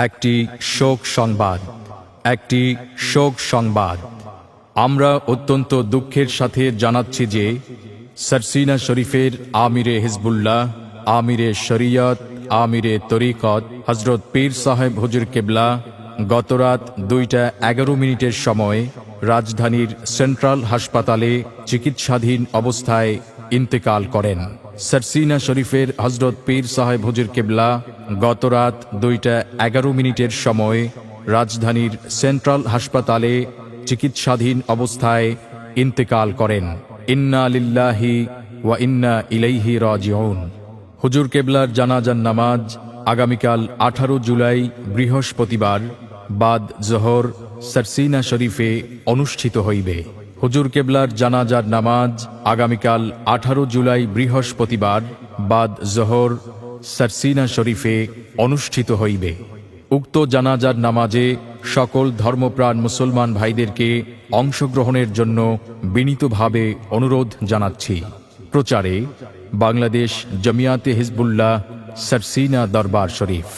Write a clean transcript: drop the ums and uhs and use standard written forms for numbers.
একটি শোক সংবাদ। আমরা অত্যন্ত দুঃখের সাথে জানাচ্ছি যে সারসিনা শরীফের আমিরে হিজবুল্লাহ, আমিরে শরিয়ত, আমিরে তরিকত হযরত পীর সাহেব হুজুর কেবলা গতরাত 2:11 সময় রাজধানীর সেন্ট্রাল হাসপাতালে চিকিৎসাধীন অবস্থায় ইন্তেকাল করেন। সারসিনা শরীফের হযরত পীর সাহেব হুজুর কেবলা গতরাত 2:11 সময় রাজধানীর সেন্ট্রাল হাসপাতালে চিকিৎসাধীন অবস্থায় ইন্তেকাল করেন। ইন্না লিল্লাহি ওয়া ইন্না ইলাইহি রাজিউন। হুজুর কেবলার জানাজার নামাজ আগামীকাল 18 জুলাই বৃহস্পতিবার বাদ জোহর সারসিনা শরীফে অনুষ্ঠিত হইবে। হুজুর কেবলার জানাজার নামাজ আগামীকাল 18 জুলাই বৃহস্পতিবার বাদ জোহর সারসিনা শরীফে অনুষ্ঠিত হইবে। উক্ত জানাজার নামাজে সকল ধর্মপ্রাণ মুসলমান ভাইদেরকে অংশগ্রহণের জন্য বিনীতভাবে অনুরোধ জানাচ্ছি। প্রচারে বাংলাদেশ জমিয়াতে হিজবুল্লাহ, সারসিনা দরবার শরীফ।